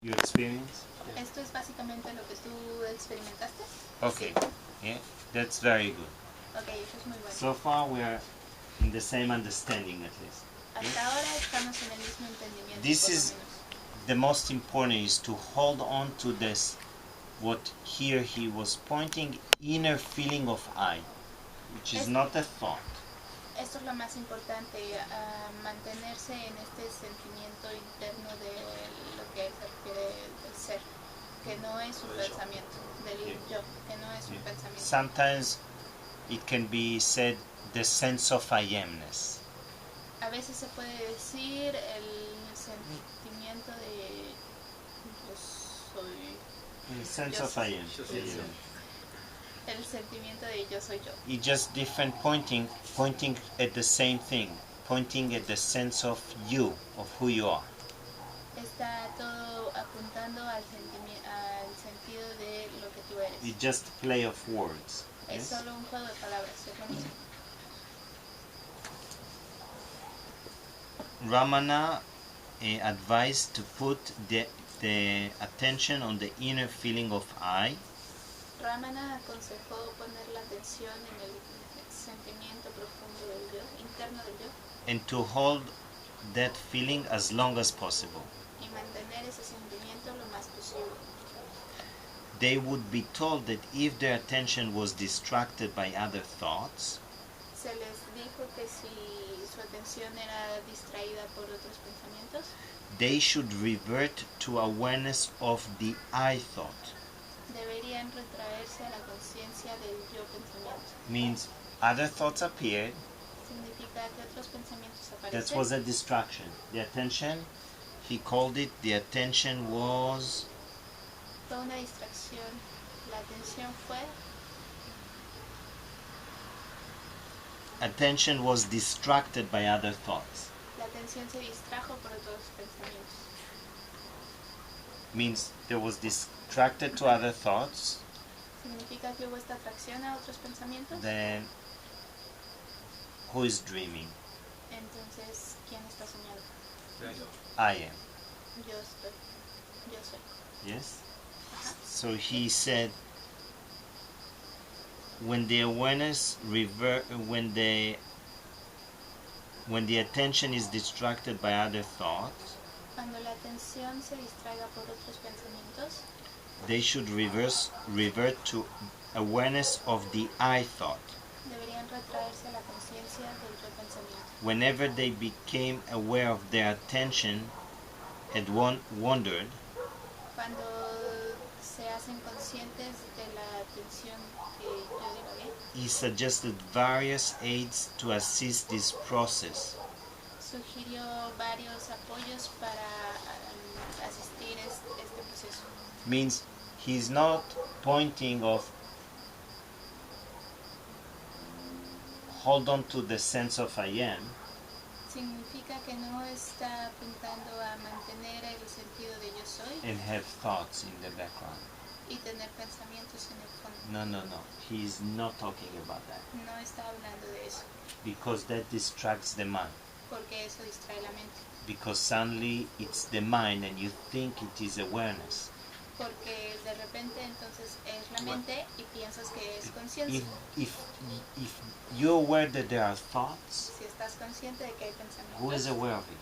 Your experience? ¿Esto es básicamente lo que tú experimentaste? Okay, yeah, that's very good. Okay, eso es muy bueno. So far we are in the same understanding at least. Hasta ahora estamos en el mismo entendimiento. This por lo is menos. the most important, is to hold on to this, what here he was pointing, inner feeling of I, which is not a thought. Esto es lo más importante, mantenerse en este sentimiento interno de lo que se refiere del ser, que no es un pensamiento, del yo, que no es un pensamiento. Sometimes it can be said the sense of I amness. A veces se puede decir el sentimiento de yo soy. The sense Yo of soy. I am. El sentimiento de yo soy yo. It's just different pointing at the same thing, pointing at the sense of you, of who you are. Está todo apuntando al sentido de lo que tú eres. It's just a play of words. Es Yes? solo un juego de palabras, es lo mismo. Ramana advised to put the attention on the inner feeling of I, Ramana aconsejó poner la atención en el sentimiento profundo del yo, interno del yo, and to hold that feeling as long as possible. y mantener ese sentimiento lo más posible. They would be told that if their attention was distracted by other thoughts, Se les dijo que si su atención era distraída por otros pensamientos, they should revert to awareness of the I thought. deberían retraerse a la conciencia del yo pensamiento. Means other thoughts appeared, Significa que otros pensamientos that aparecen. was a distraction. The attention, he called it, the attention was Fue una distracción. La atención distracted by other thoughts. la atención se distrajo por otros pensamientos. Means there was distracted to other thoughts, Significa que hubo esta atracción a otros pensamientos. then who is dreaming? Entonces, ¿quién está soñando? I am. Yo estoy. Yo soy. Yes? Ajá. So he said, when the awareness when the attention is distracted by other thoughts, Cuando la atención se distraiga por otros pensamientos, they should revert to awareness of the I thought. deberían retraerse a la conciencia del yo pensamiento. Whenever they became aware of their attention had wandered, Cuando se hacen conscientes de la atención que yo divagué, he suggested various aids to assist this process. sugirió varios apoyos para asistir este proceso. Means he's not pointing of hold on to the sense of I am, Significa que no está apuntando a mantener el sentido de yo soy and have thoughts in the background. y tener pensamientos en el fondo. No. He's not talking about that, No está hablando de eso, because that distracts the mind. porque eso distrae la mente. Because suddenly it's the mind and you think it is awareness. Porque de repente entonces es la mente y piensas que es conciencia. If you're aware that there are thoughts, Si estás consciente de que hay who is pensamientos, aware of it?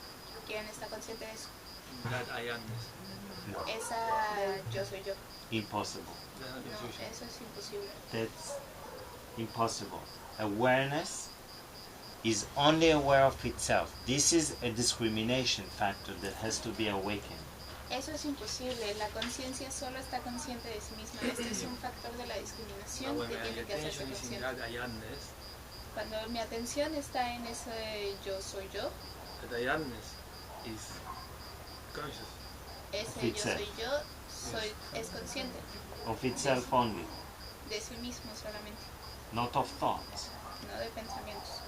¿quién está consciente de eso? That I amness. No, Esa yo soy yo. impossible. No, eso es imposible. That's impossible. Awareness is only aware of itself. This is a discrimination factor that has to be awakened. Eso es imposible. La conciencia solo está consciente de sí misma. Este es un factor de la discriminación When que my tiene que hacerse attention is in consciente. that I amness, Cuando mi atención está en ese yo soy yo, that I amness is conscious. ese yo Itself. soy yo, es consciente Of itself only, de sí mismo solamente, not of thoughts. no de pensamientos.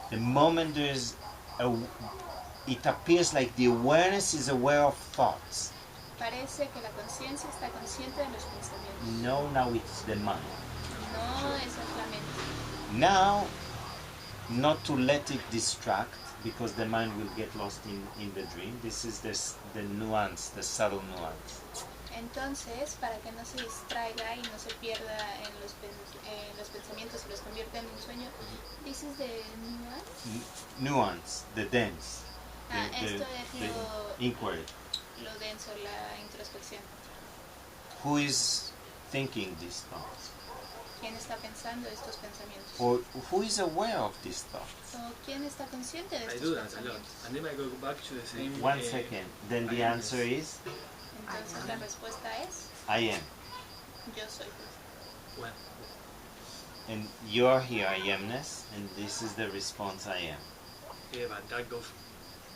The moment it appears like the awareness is aware of thoughts. Parece que la conciencia está consciente de los pensamientos. No, now it's the mind. No, esa es la mente. Now, not to let it distract, because the mind will get lost in the dream. This is the nuance, the subtle nuance. Entonces, para que no se distraiga y no se pierda en los pensamientos y los convierta en un sueño, this is the nuance. Nuance, the dense. Esto es the inquiry. lo denso, la introspección. Who is thinking these thoughts? ¿Quién está pensando estos pensamientos? Or who is aware of these thoughts? ¿O quién está consciente de I estos do that a lot. pensamientos? And then I go back to the same. 1 second. Then the awareness. answer is Entonces la respuesta es, I am. yo soy. Well, And you're here, I amness, and this is the response I am. yeah, but that goes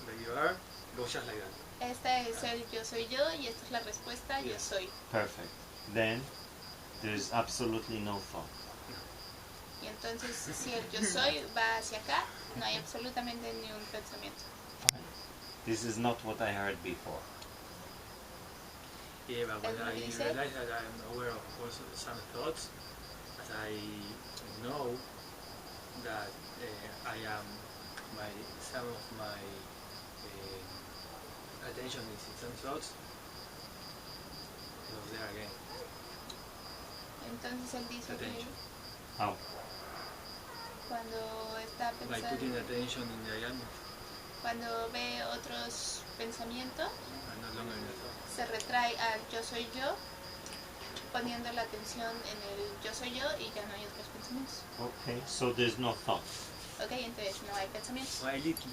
where you are, goes just like that. Esta es el yo soy yo y esta es la respuesta yo soy. Perfect. Then there's absolutely no thought. Y entonces si el yo soy va hacia acá, no hay absolutamente ni un pensamiento. This is not what I heard before. Yeah, but when And I what did he say? realize that I'm aware of also some thoughts, as I know that I am some of my attention is in some thoughts, it goes there again. Entonces él dice que Attention. How? cuando está By putting pensando, attention in the I am, cuando ve otros pensamientos, I'm no longer in the thought. se retrae al yo soy yo, poniendo la atención en el yo soy yo y ya no hay otros pensamientos. Okay, so there's no thought. Ok, entonces no hay pensamientos. Why little?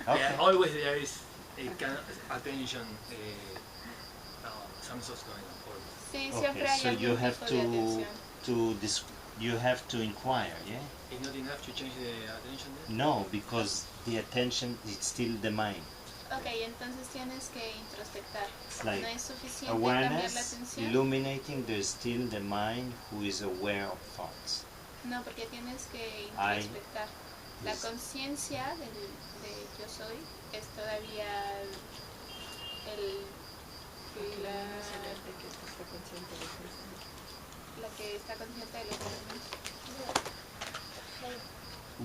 Okay. Yeah, always there is a kind of attention, some thoughts going on. Always. Sí, siempre Okay, hay so you algún have tipo de atención. you have to inquire, yeah? It's not enough to change the attention there? No, because the attention is still the mind. Ok, entonces tienes que introspectar. It's like No es suficiente cambiar la awareness, atención. illuminating, there's still the mind who is aware of thoughts. No, porque tienes que I- introspectar. La Yes. conciencia de yo soy es todavía la que está consciente de los pensamientos.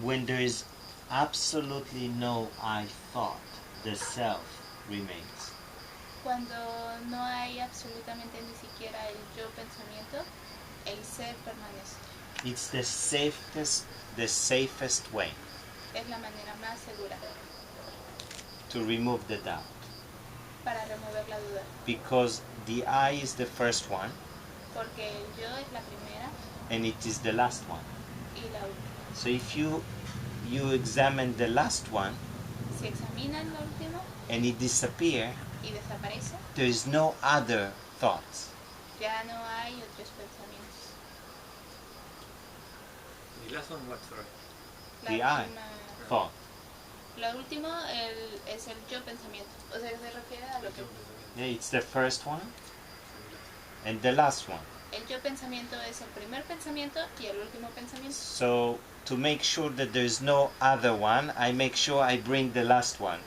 When there is absolutely no I thought, the self remains. Cuando no hay absolutamente ni siquiera el yo pensamiento, el ser permanece. It's the safest way Es la manera más segura to remove the doubt. para remover la duda. Because the I is the first one Porque el yo es la primera and it is the last one. y la última. So if you examine the last one Si examinan lo último and it disappears, y desaparece, there is no other thoughts. ya no hay otros pensamientos. The last one, what, sorry? La The I última- thought. Lo último es el yo pensamiento. O sea, se refiere a lo que... Yeah, it's the first one and the last one. El yo pensamiento es el primer pensamiento y el último pensamiento. So to make sure that there is no other one, I make sure I bring the last one.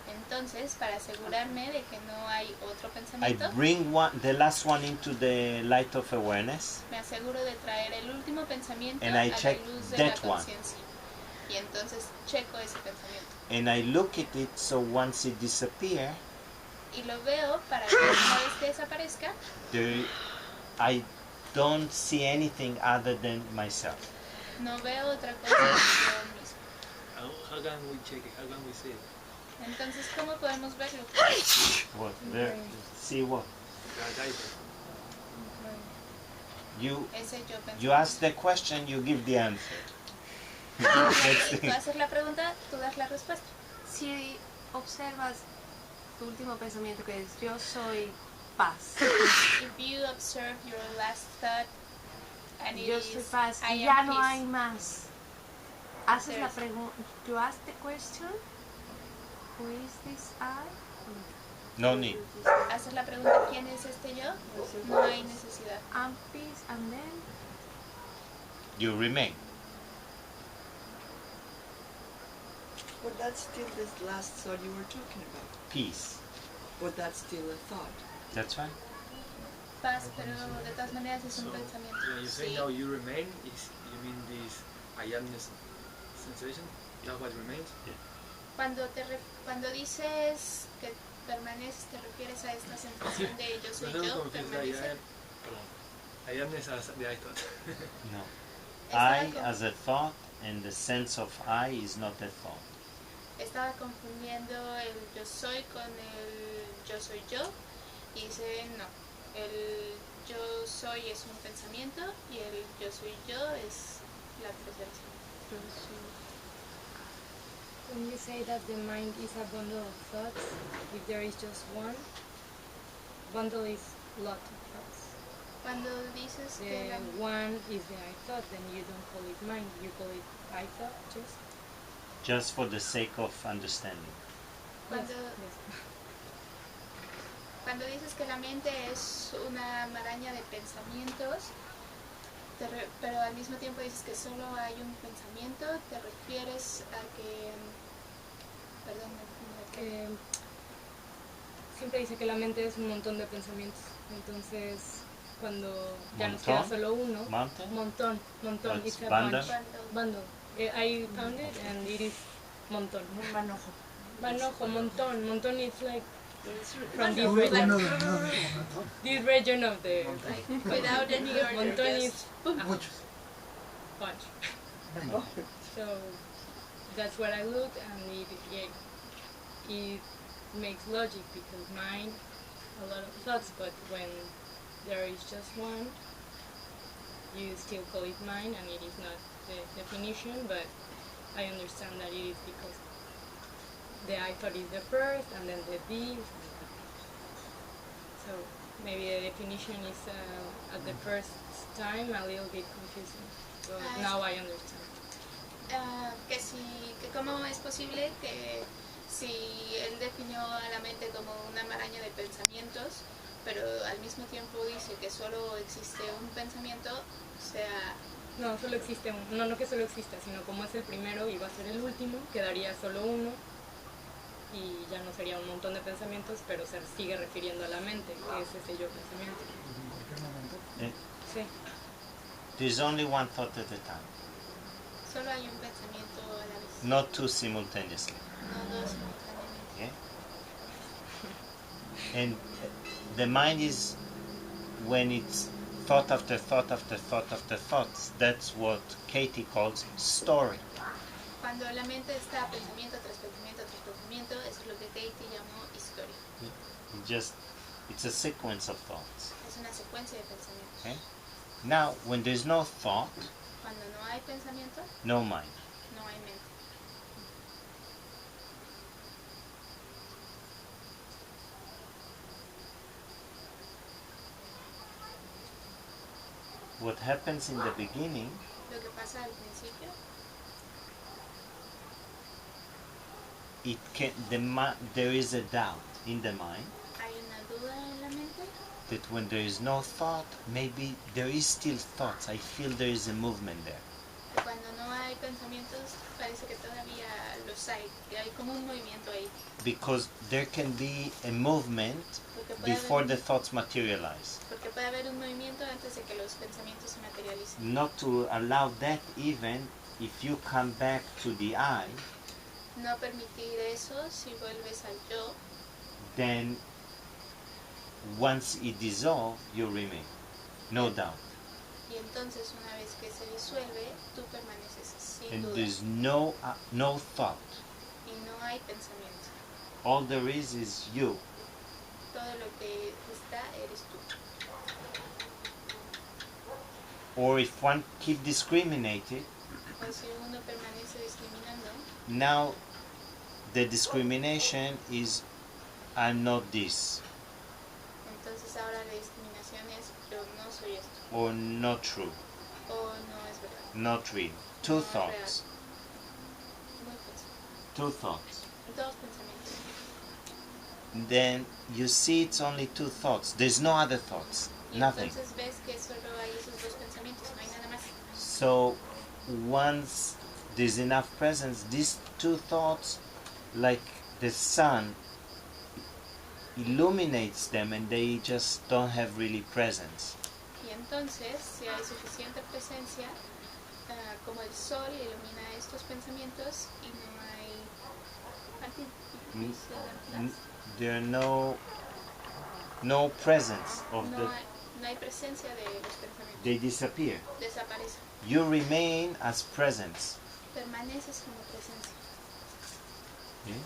Entonces, para asegurarme de que no hay otro I pensamiento, bring the last one into the light of awareness, me aseguro de traer el último pensamiento And a I la check luz de la that one. conciencia. Y entonces checo ese pensamiento. and I look at it, so once it disappears, Y lo veo para que una vez que desaparezca, I don't see anything other than myself. no veo otra cosa que yo mismo. How can we check it? How can we see it? Entonces, ¿cómo podemos verlo? What? There. See what? That I- Ese yo pensamiento. You ask the question, you give the answer. That's Y tú it. haces la pregunta, tú das la respuesta. Si observas tu último pensamiento que es yo soy paz, If you observe your last thought and it yo is, soy paz I y am ya no peace. hay más, haces la There's- pregunta, you ask the question, who is this I? No need. Haces la pregunta, ¿quién es este yo? No hay necesidad. I'm peace, and then You remain. But that's still this last thought you were talking about. Peace. But that's still a thought. That's right. Paz, pero de todas maneras es un So, pensamiento. when you say Sí. now you remain, you mean this I am this sensation, that's what remains. Cuando dices que permaneces, ¿te refieres a esta sensación de yo soy yo? ¿Permanece? I amness as the I thought. No. Estaba I as a thought and the sense of I is not a thought. Estaba confundiendo el yo soy con el yo soy yo y dice no, el yo soy es un pensamiento y el yo soy yo es la presencia. When you say that the mind is a bundle of thoughts, if there is just one, bundle is lot of thoughts. Cuando dices que The one is the I thought, then you don't call it mind, you call it I thought Just for the sake of understanding. Cuando, Yes. cuando dices que la mente es una maraña de pensamientos, pero al mismo tiempo dices que solo hay un pensamiento, ¿te refieres a que... Perdón, Siempre dice que la mente es un montón de pensamientos, entonces cuando ya nos queda Montón? solo uno, Mountain? montón, What's it's a bundle? bunch, bundle. I found it and it is montón. Manojo. Manojo, montón is like from Bueno, this region of the without any order, montón is just Muchos. bunch. So that's what I look, and it makes logic because mind a lot of thoughts, but when there is just one, you still call it mind, and it is not the definition, but I understand that it is because the I thought is the first, and then the this. So maybe the definition is at the first time a little bit confusing, but now I understand. que cómo es posible que si él definió a la mente como una maraña de pensamientos, pero al mismo tiempo dice que solo existe un pensamiento, sea... No, solo existe uno, no que solo exista, sino como es el primero y va a ser el último, quedaría solo uno y ya no sería un montón de pensamientos, pero se sigue refiriendo a la mente, que es ese yo pensamiento. Sí. There's only one thought at a time, Solo hay un pensamiento a la vez, not two simultaneously. no dos simultáneamente. Okay? And the mind is when it's thought after thought after thought after thoughts. That's what Katie calls story. Cuando la mente está pensamiento tras pensamiento tras pensamiento, eso es lo que Katie llamó historia. It's a sequence of thoughts. Es una secuencia de pensamientos. Okay? Now, when there's no thought, Cuando no hay pensamiento, no mind. no hay mente. What happens in the beginning Lo que pasa al principio there is a doubt in the mind hay una duda en la mente that when there is no thought, maybe there is still thoughts. I feel there is a movement there. Cuando no hay pensamientos, parece que todavía los hay, que hay como un movimiento ahí. Because there can be a movement Porque puede, before the haber, thoughts materialize. porque puede haber un movimiento antes de que los pensamientos se materialicen. Not to allow that even if you come back to the I, No permitir eso si vuelves al yo, then once it dissolves, you remain. No doubt. y entonces una vez que se disuelve, tú permaneces sin And duda. there's no thought. Y no hay pensamiento. All there is you. Todo lo que está eres tú. Or if one keep discriminating, O si uno permanece discriminando, now the discrimination is I'm not this, entonces ahora la discriminación es yo no soy esto, or not true, o no es verdad. not real. Two No es thoughts. Muy fácil. Two thoughts. Dos pensamientos. Then you see it's only two thoughts. There's no other thoughts. Y Nothing. entonces ves que solo hay esos dos pensamientos, no hay nada más. So once there's enough presence, these two thoughts, like the sun, illuminates them and they just don't have really presence. Y entonces, si hay suficiente presencia, como el sol ilumina estos pensamientos y no hay there are no presence of no the. hay presencia de los pensamientos. They disappear. Desaparecen. You remain as presence. Permaneces como presencia. Okay?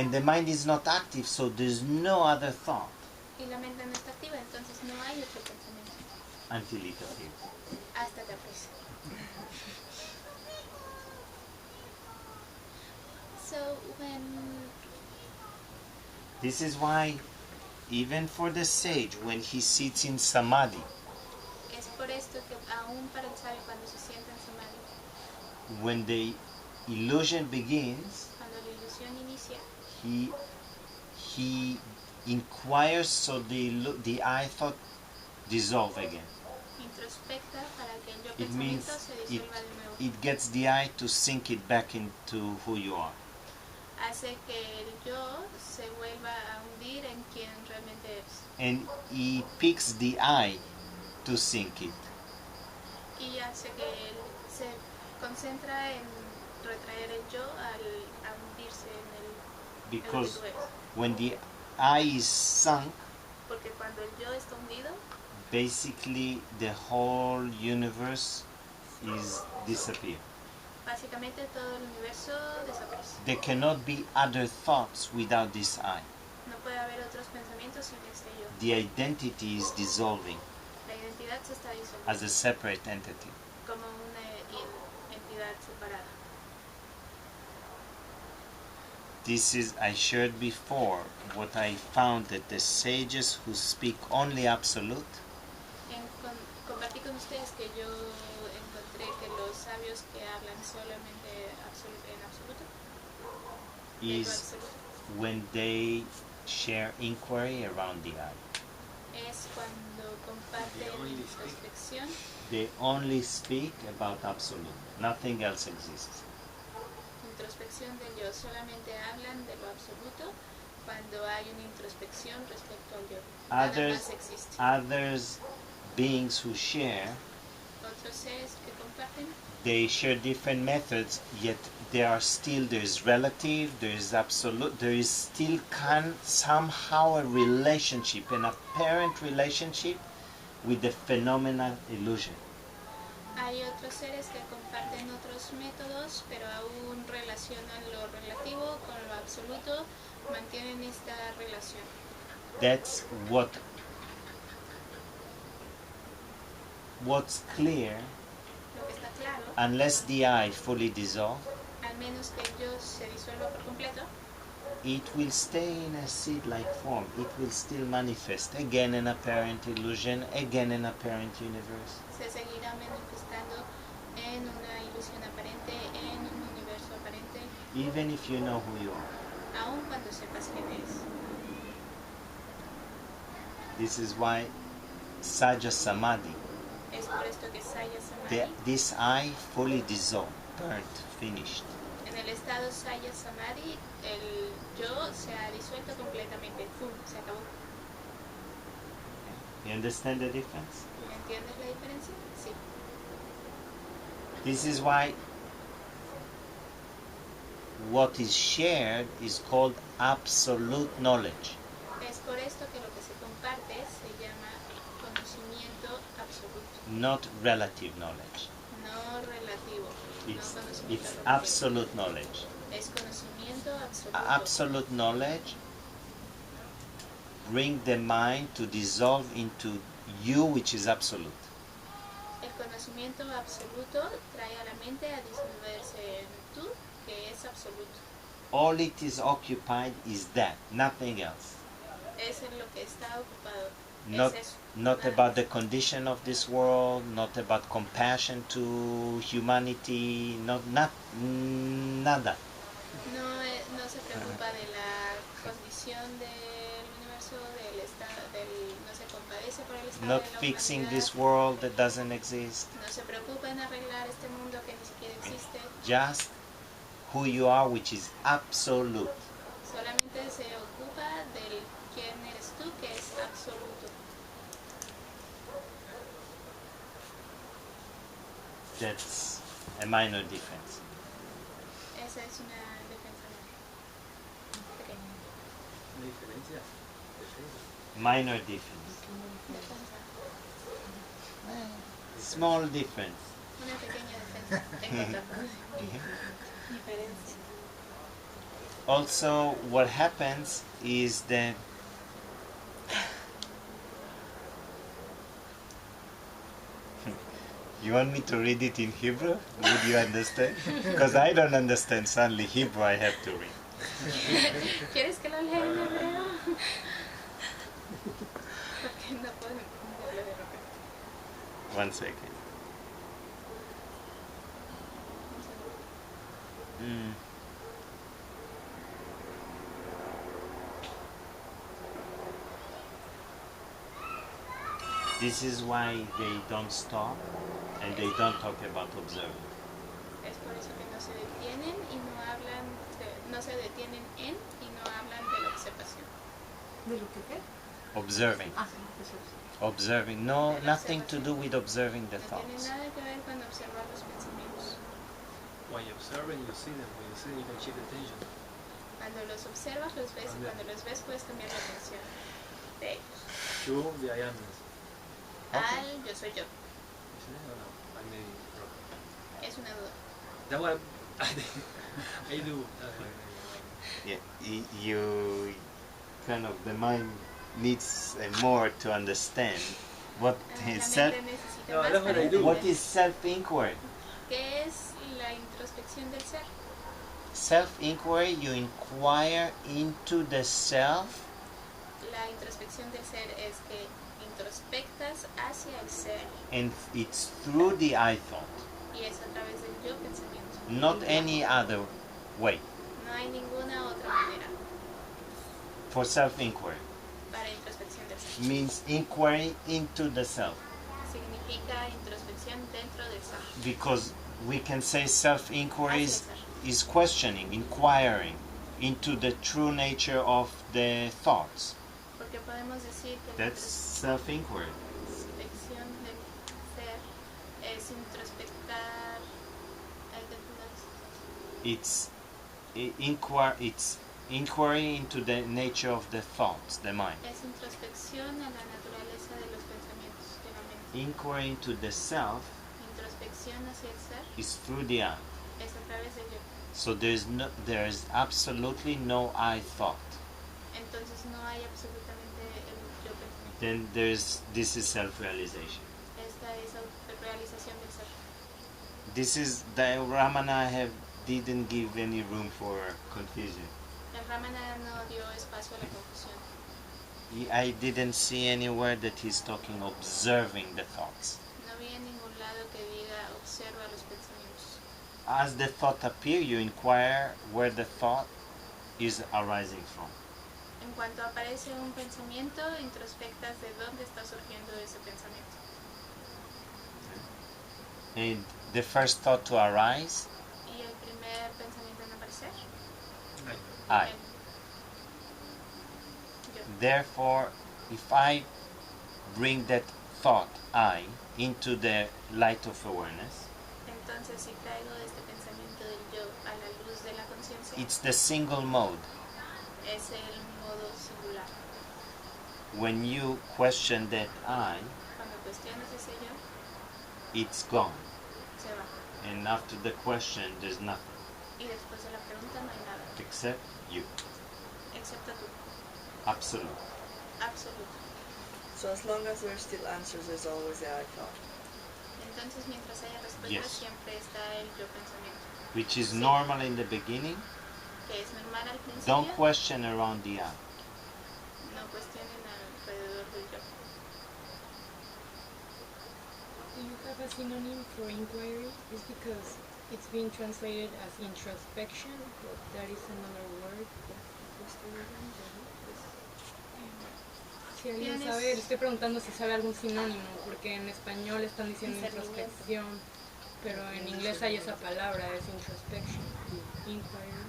And the mind is not active, so there's no other thought Y la mente no está activa, entonces no hay otro pensamiento until it appears. hasta que aparece. So This is why, even for the sage, when he sits in samadhi, es por esto que aún para el sabio cuando se sienta en samadhi, when the illusion begins, cuando la ilusión inicia, he inquires so the I thought dissolve again. introspecta para que el yo It means pensamiento se it, disuelva de nuevo. it gets the I to sink it back into who you are. Hace que el yo se vuelva a hundir en quien realmente eres. And he picks the I to sink it. Y hace que él se concentra en retraer el yo a hundirse en el Because en lo que tú eres. when the I is sunk, Porque cuando el yo está hundido, basically the whole universe is disappear. básicamente todo el universo desaparece. There cannot be other thoughts without this I. No puede haber otros pensamientos sin este yo. The identity is dissolving La identidad se está disolviendo as a separate entity. como una entidad separada. This is, I shared before, what I found that the sages who speak only absolute, Compartí con ustedes que yo encontré que los sabios que hablan solamente en absoluto, de lo is absoluto, when they share inquiry around the I. es cuando comparten introspección. They only speak about absolute. Nothing else exists. Introspección del yo, solamente hablan de lo absoluto cuando hay una introspección respecto al yo. Nada más existe. Others beings who share, Otros seres que comparten, they share different methods, yet there's relative, there is absolute, there is still somehow a relationship, an apparent relationship with the phenomenal illusion. hay otros seres que comparten otros métodos, pero aún relacionan lo relativo con lo absoluto, mantienen esta relación. That's what's clear, Lo que está claro, unless the I fully dissolve, al menos que el yo se disuelva por completo, it will stay in a seed-like form. It will still manifest again an apparent illusion, again an apparent universe. se seguirá manifestando en una ilusión aparente, en un universo aparente, Even if you know who you are. aun cuando sepas quién eres. This is why Saja Samadhi, Es por esto que Saya Samadhi, this I fully dissolved, burnt, finished. en el estado Saya Samadhi, el yo se ha disuelto completamente, ¡pum!, se acabó. You understand the difference? ¿Entiendes la diferencia? Sí. This is why what is shared is called absolute knowledge. Es por esto que lo que se comparte se llama conocimiento absoluto, Not relative knowledge. no relativo, It's no conocimiento relativo. absolute knowledge. Es conocimiento absoluto. Absolute knowledge bring the mind to dissolve into you, which is absolute. El conocimiento absoluto trae a la mente a disolverse en tú, que es absoluto. All it is occupied is that, nothing else. Es en lo que está ocupado. Not, es eso, not nada about más. the condition of this world, not about compassion to humanity, nada. No se preocupa de la condición del universo, del estado, no se compadece por el estado Not de la fixing humanidad, this world that doesn't exist. no se preocupa en arreglar este mundo que ni siquiera existe, Just who you are, which is absolute. solamente se ocupa del quién eres tú, que es absoluto. That's a minor difference. Esa es una defensa pequeña. Una diferencia. Defensa. Minor difference. Defensa. Small difference. Una pequeña defensa. Tengo diferencia. Also, what happens is that you want me to read it in Hebrew? Would you understand? Because I don't understand suddenly Hebrew, I have to read. ¿Quieres que lo lea en hebreo? Porque no puedo entenderlo de repente. 1 second. This is why they don't stop and they don't talk about observing. Es por eso que no se detienen y no hablan, no se detienen en y no hablan de la observación. ¿De lo que qué? Observing. Ah, sí, eso es. Observing. No, nothing to do with observing the No tiene thoughts. nada que ver con observar los pensamientos. When you're observing, you see them. When you see them, you can shift attention. Cuando los observas, los ves y cuando los ves puedes cambiar la atención de ellos. You, the I amness. Al, yo soy yo. Isn't it? Or no? I may be wrong. Es una duda. That one, I do. Yeah, you kind of, the mind needs more to understand what is La mente necesita No, más that's what para I do. what entender is self-inquiry. qué es la introspección del ser. Self-inquiry, you inquire into the self La introspección del ser es que introspectas hacia el ser and it's through the I thought, y es a través del yo pensamiento. not any other way No hay ninguna otra manera for self-inquiry. para introspección del ser. Means inquiry into the self, Significa introspección dentro del ser. because we can say self-inquiry Hacia el ser. is questioning, inquiring into the true nature of the thoughts. Porque podemos decir que la That's self-inquiry. introspección del ser es introspectar It's inquiry into the nature of the thoughts, the mind. es introspección a la naturaleza de los pensamientos de la mente. Inquiry into the self Introspección hacia el ser is through the I. es a través del yo. So there is absolutely no I thought. Entonces no hay absolutamente el yo pensamiento. Then this is self-realization. Esta es autorrealización del ser. This is the Ramana didn't give any room for confusion. El Ramana no dio espacio a la confusión. I didn't see anywhere that he's talking observing the thoughts. No vi en ningún lado que diga observa los pensamientos. As the thought appear, you inquire where the thought is arising from. En cuanto aparece un pensamiento, introspectas de dónde está surgiendo ese pensamiento. And the first thought to arise, Y el primer pensamiento en aparecer, I. el yo. Therefore, if I bring that thought, I, into the light of awareness, Entonces, si traigo este pensamiento del yo a la luz de la conciencia, it's the single mode. es el modo singular. When you question that I, Cuando cuestionas ese yo, it's gone. se va. And after the question, there's nothing Y después de la pregunta no hay nada, except you. excepto tú. Absolute. Absoluto. So as long as there are still answers, there's always the I thought. Entonces, mientras haya respuestas, Yes. siempre está el yo pensamiento. Which is Sí. normal in the beginning. Que es normal al principio. Don't question around the I. No cuestionen alrededor del yo. Do you have a synonym for inquiry? Is because it's being translated as introspection, but that is another word. Si alguien ¿Tienes- sabe, le estoy preguntando si sabe algún sinónimo, porque en español están diciendo Discernimiento. introspección, pero en inglés hay esa palabra, es introspection, inquiry.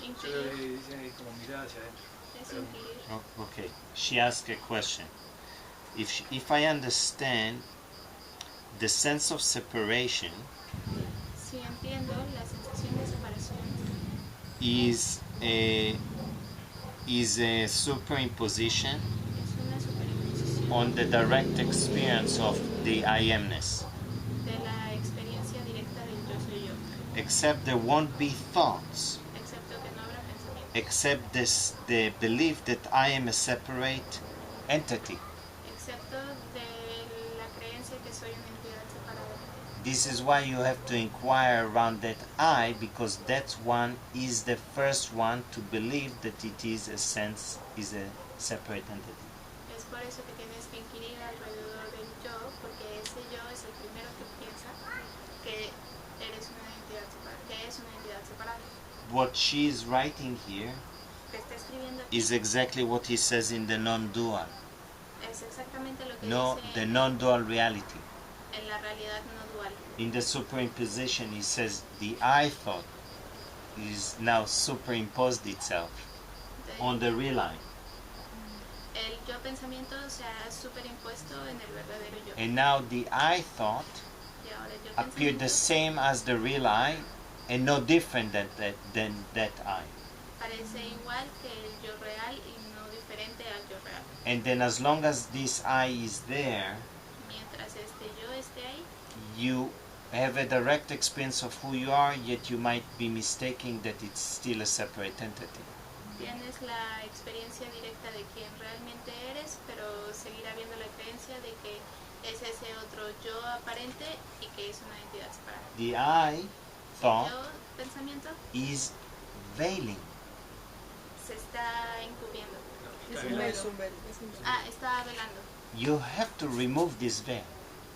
Inquirir Dicen como mirar hacia adentro. es inquirir. Okay. She asked a question. If I understand the sense of separation Si entiendo, la sensación de separación is a superimposition es una superimposición on the direct experience of the I amness. de la experiencia directa del yo soy yo, Except there won't be thoughts, excepto que no habrá pensamiento, except the belief that I am a separate entity. excepto de la creencia que soy una entidad separada. This is why you have to inquire around that I, because that one is the first one to believe that it is a sense, is a separate entity. Es por eso que tienes que inquirir alrededor del yo, porque ese yo es el primero que piensa que eres una entidad separada, que es una entidad separada. What she is writing here Que está escribiendo aquí is exactly what he says in the non-dual. es exactamente lo que No, dice the non-dual reality. en la realidad no dual. In the superimposition, he says the I thought is now superimposed itself on the real I. El yo pensamiento se ha superimpuesto en el verdadero yo. And now the I thought Y ahora el yo appeared the pensamiento same as the real I and no different than that I. parece igual que el yo real y no diferente al yo real. And then as long as this I is there, Mientras este yo esté ahí, you have a direct experience of who you are, yet you might be mistaking that it's still a separate entity. tienes la experiencia directa de quién realmente eres, pero seguir habiendo la creencia de que es ese otro yo aparente y que es una entidad separada. The I thought Yo pensamiento is veiling. se está encubriendo. Es Está un bien. velo. Es un velo. Es un velo. Ah, está velando. You have to remove this veil.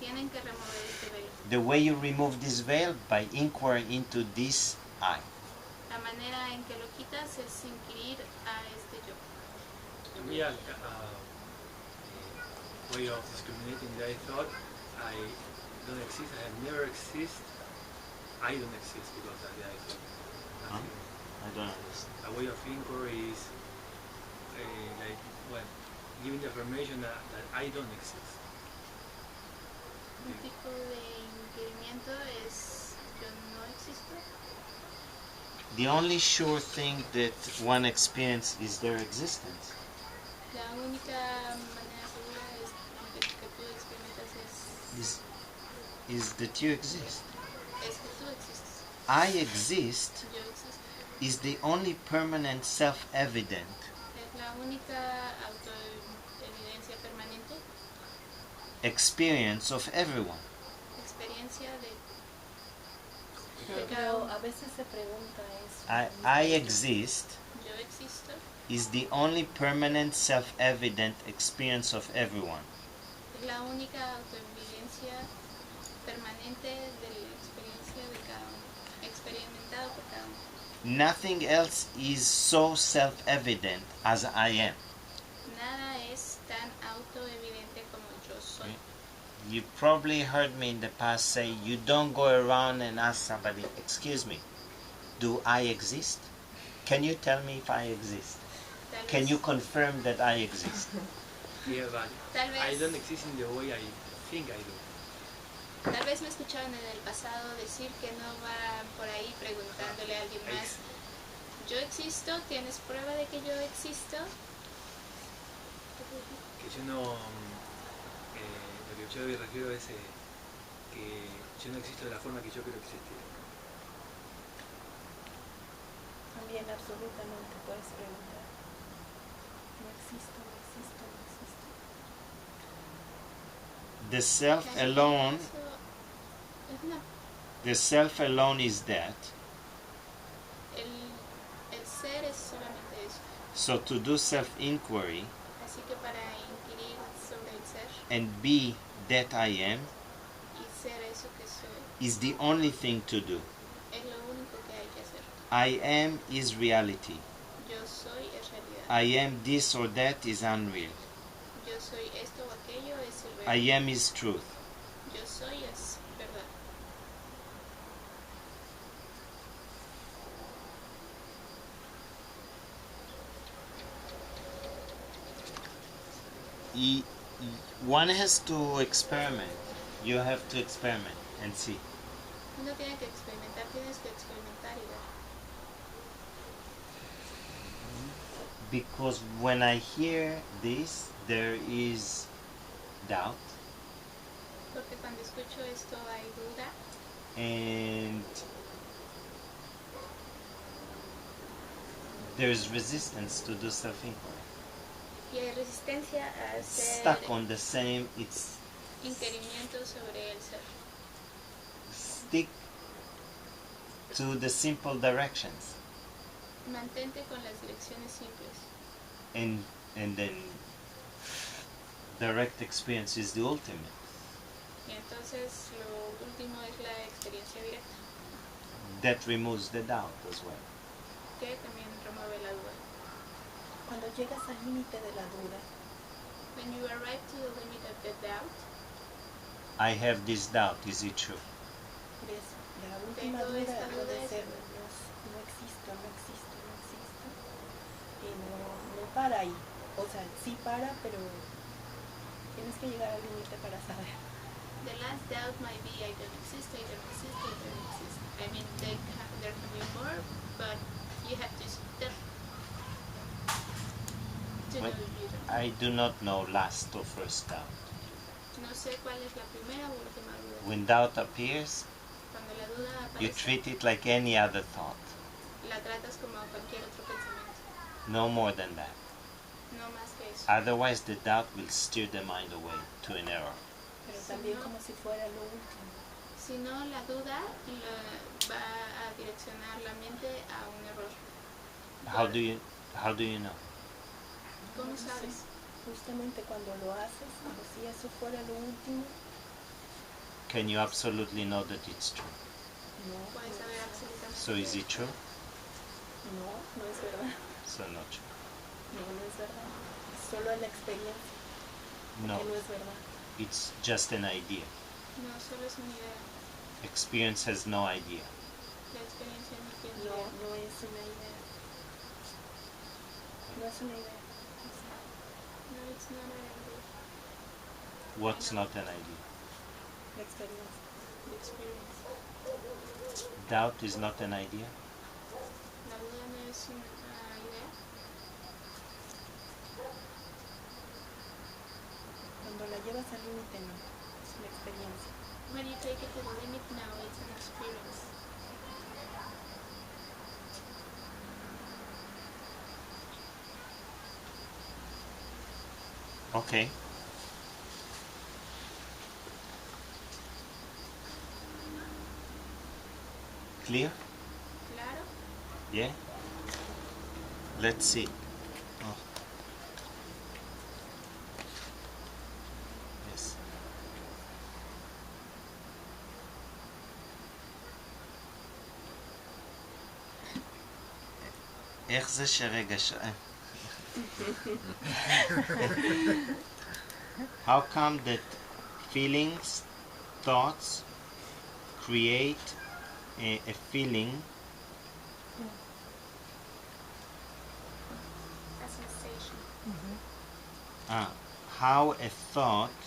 Tienen que remover este velo. The way you remove this veil, by inquiring into this I. La manera en que lo quitas es inquirir a este yo. To me, a way of discriminating that I thought I don't exist, I have never exist, I don't exist because of the I thought. Huh? I don't understand. A way of inquiry is like, well, giving the affirmation that I don't exist. Un tipo de inquirimiento es yo no existo. The only sure thing that one experiences is their existence. La única manera segura es que tú experimentas Is that you exist. es que tú existes. I exist Yo existo. is the only permanent self-evident Es la única autoevidencia permanente, experience of everyone. experiencia de Pero a veces se pregunta eso. I exist yo existo. is the only permanent self-evident experience of everyone. Es la única autoevidencia permanente de la experiencia de cada uno, experimentado por cada uno. Nothing else is so self-evident as I am. Nada es tan autoevidente como yo soy. You probably heard me in the past say, you don't go around and ask somebody, excuse me, do I exist? Can you tell me if I exist? Tal Can vez- you confirm that I exist? Yeah, but Tal I vez- don't exist in the way I think I do. Tal vez me escucharon en el pasado decir que no va por ahí preguntándole a alguien más, yo existo, ¿tienes prueba de que yo existo? Que yo no, lo que yo me refiero es que yo no existo de la forma que yo creo existir. También absolutamente puedes preguntar. No existo, no existo, no existo. The self Que alone, eso es una- the self alone is that. el ser es solamente eso. So to do self-inquiry Así que para inquirir sobre el ser and be that I am y ser eso que soy, is the only thing to do. es lo único que hay que hacer. I am is reality. Yo soy es realidad. I am this or that is unreal. Yo soy esto o aquello es el I real. am is truth. Yo soy es verdad. One has to experiment You have to experiment and see. Uno tiene que experimentar, tienes que experimentar y ver. Because when I hear this, there is doubt, Porque cuando escucho esto hay duda and there's resistance to do self-inquiry. y hay resistencia a hacer Stuck on the same, it's inquirimiento sobre el ser. stick to the simple directions, Mantente con las direcciones simples and then direct experience is the ultimate. y entonces lo último es la experiencia directa, That removes the doubt as well. que también remueve la duda. Cuando llegas al límite de la duda, When you arrive to the limit of the doubt, I have this doubt, is it true? ves la última Tengo duda esta lo de duda, ser, no existo, y no para ahí. O sea, sí para, pero tienes que llegar al límite para saber. the last doubt might be I don't exist, I don't exist, I don't exist. I mean, there can be more, but you have to step to know Well, you don't. I do not know last or first doubt. No sé cuál es la primera o última duda. When doubt appears, Cuando la duda you aparece, treat it like any other thought, la tratas como cualquier otro pensamiento, no more than that. no más que eso. Otherwise, the doubt will steer the mind away to an error. Pero Sí, también ¿no? como si fuera lo último. Si no, la duda va a direccionar la mente a un error. How do you know? ¿Cómo No sé, sabes? justamente cuando lo haces, como si eso fuera lo último, Can you absolutely know that it's true? no, Puedes saber absolutamente. So is it true? no es verdad. So not true. No es verdad. Es solo la experiencia, No, que no es verdad. it's just an idea. No, solo es una idea. Experience has no idea. La experiencia no tiene No, idea. no es una idea. No es una idea. No, it's not an idea. What's not an idea? La experiencia. The experience. Doubt is not an idea. La duda no es una idea. Cuando la llevas al límite, no. Es una experiencia. When you take it to the limit now, it's an experience. Okay. Clear? Claro. Yeah? Let's see. Oh. Yes. איך זה שרגע How come that feelings, thoughts create a feeling, A sensation. how a thought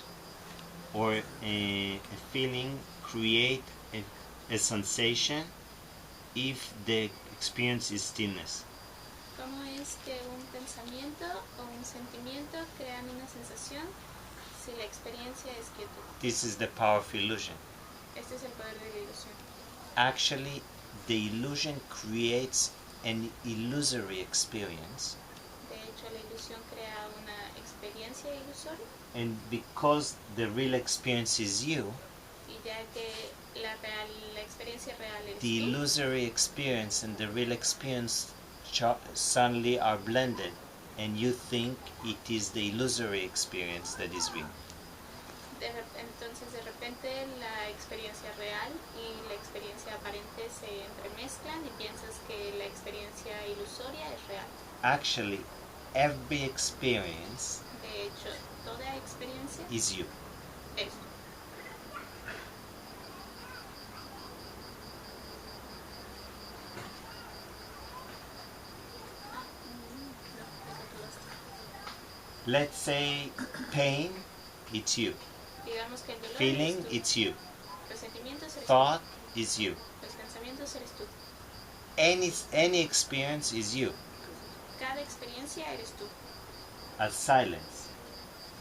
or a feeling create a sensation if the experience is stillness? ¿Cómo es que un pensamiento o un sentimiento crean una sensación si la experiencia es quietud? This is the power of illusion. Este es el poder de la ilusión. Actually, the illusion creates an illusory experience, De hecho, la ilusión crea una experiencia ilusoria and because the real experience is you, y ya que la experiencia real es the tú, illusory experience and the real experience suddenly are blended, and you think it is the illusory experience that is real. entonces de repente la experiencia real y la experiencia aparente se entremezclan y piensas que la experiencia ilusoria es real. Actually, every experience De hecho, toda experiencia is you. es. Let's say pain, it's you. Digamos Recordamos que el dolor Feeling, eres tú. it's you. Los sentimientos eres Thought is you. tú. Los pensamientos eres tú. Any experience is you. Cada experiencia eres tú. As silence.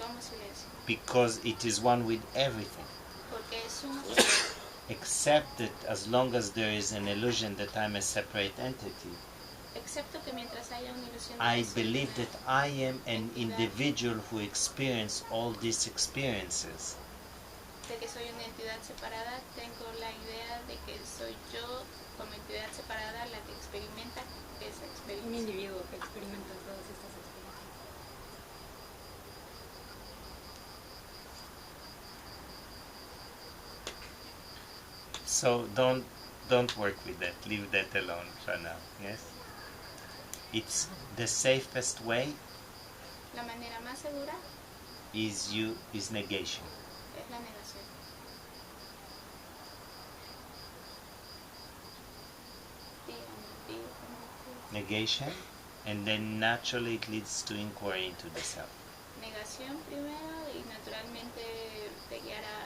Como silencio. Because it is one with everything. Porque es uno con todo. Except that as long as there is an illusion that I'm a separate entity, Excepto que mientras haya una ilusión de I que soy believe una that I am an individual who experiences all these experiences. de que soy una entidad separada, tengo la idea de que soy yo como entidad separada la que experimenta esa Un experiencia. individuo que experimenta todas estas experiencias. So don't work with that. Leave that alone for now. Yes. It's the safest way La manera más segura is negation. es la negación. Negation, and then naturally it leads to inquiry into the self. Negación primero y naturalmente te guiará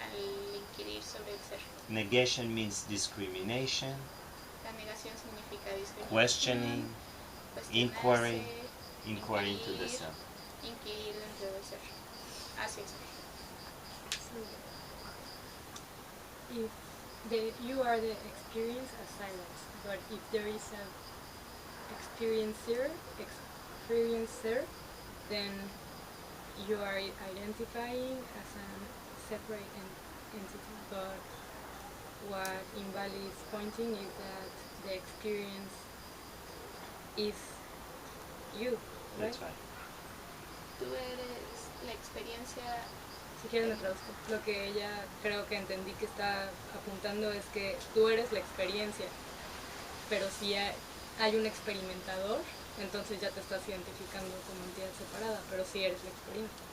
al inquirir sobre el ser. Negation means discrimination, La negación significa discriminación, questioning, inquiry, cuestionarse, inquiry into the inquirir, self. inquirir dentro del ser, hacia el ser. If you are the experience as silence, but if there is an experiencer, then you are identifying as a separate entity. But what Invali is pointing is that the experience is you, right? That's right. Tú eres la experiencia. Si quieren lo traduzco. Lo que ella creo que entendí que está apuntando es que tú eres la experiencia, pero si hay un experimentador, entonces ya te estás identificando como entidad separada, pero sí eres la experiencia.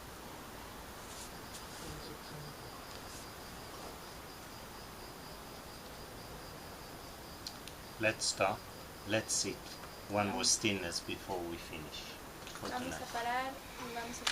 Let's stop. Let's sit. One more stillness before we finish for Vamos tonight. a parar y vamos a